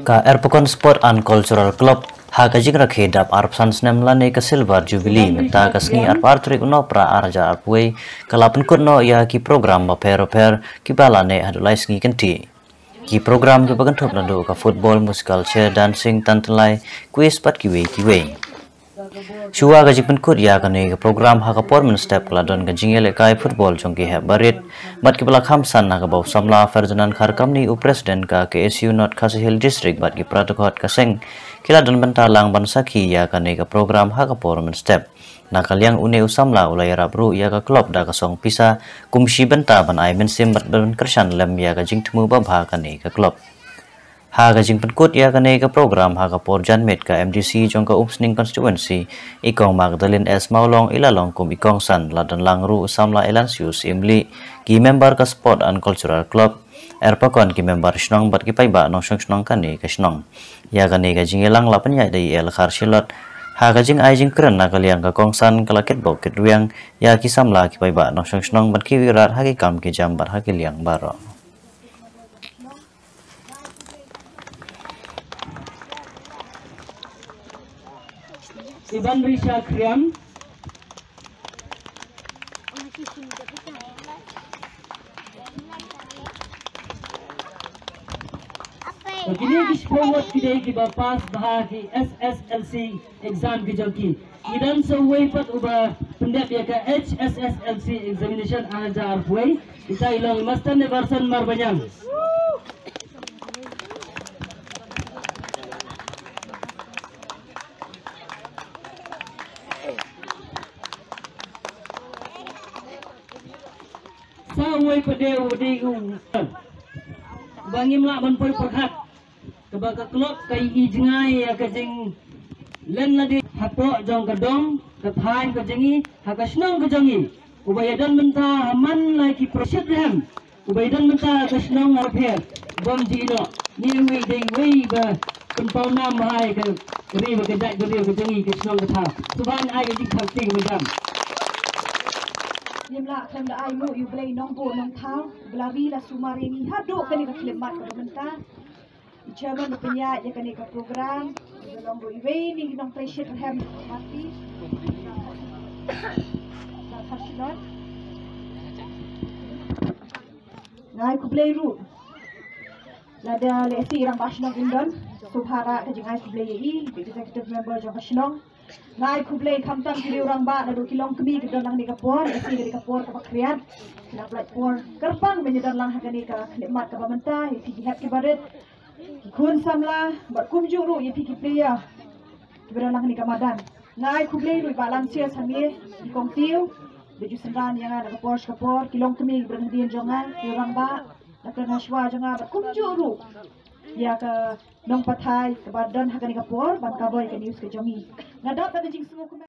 Ka Erpokon Sport and Cultural Club hakajing rakhe dap arpsan snemlane ka silver jubilee menta kasni arpartrik no pra arja arpwe kalapan kurno ya ki program baper ki balane hadulai sngi kenti ki program ke bagan thop nado ka football musical chair dancing tantlai quiz pat kiwe Shua gaji penkut ya kane ke program ha performance step kladon gajing ele kai football jongki he barit bat ki balak hamsan na ka bau samla Ferdinand Kharkamni u president ka KSU North Khasi Hill district bat ki pratokot kaseng kiladon bentalang bansaki ya kane ke program ha performance step na kaliang une usamla ulai rabru ya ka klub da kasong pisa kumshi benta ban ai mensim bat ban kersan lem ya gajing temu babha kane ke klub ha gajing penkut ya kane ke program ha por janmet ka MDC jong ka upsning constituency ikong Magdalene S Maulong ilalong kum ikong san ladan langru samla Elansius imli ki member ka sport and cultural club Erpakon ki member snong bat ki paiba nong snong kane ke snong ya kane gajing elang lapan ya dai el kharsilot ha gajing aijing keren na kaliang ka kongsan kalaket bok ketwiang ya ki samla ki paiba nong snong bat ki wirat ha ki kam ki jambar ha ki liang baro Iban Risha Kriam Kini dispromote kidai ki pass baha ki SSLC exam ki joki idan sawai pat uba pendap ya ka HSSLC examination anaja arfway isa ilong master ne version marbanyang sawai pade udi bangim la ban poi pakhat ka klok kai ijngai ya ka jing len na di hapo jong ka dom ka thain ka jingi ha ka snong ka jongi ubayadan menta haman lai ki prosit ham ubayadan menta ka snong ar pher bom jino ni wi ding wi ba kun pau nam hai ka ri ba ka dai ka jongi ka snong ka tha suban ai ka jing thak ting macam Nimla klem da ai mu yu blai nong bo nong thau glavi la sumari ni hado kani ka klemat ka menta Chairman punya ya kani ka program dalam bo iwe ni nong pressure ham mati ka khashilon ngai ku blai ru lada lesi rang bashnong indon subhara ka jingai ku blai yi executive member jong bashnong ngai ku blai khamtam ki orang ba ladu kilong kemi ke donang ni ka por esi ni ka por ka pakriat na plat por kerpang menyedan lang hakani ka nikmat ka pamenta pi hat ki baret kun samla bat kum juru ye pi ki playa kiberan lang ni ka madan ngai ku blai ru ba lam sia sange di kong tiu beju sendan yang ada ka por kilong kemi berhentian jongan orang ba na ka shwa jonga bat kum juru ya ka nong pathai ke badan hakani ka por ban ka boy ka news ke jongi nadap ka jing semua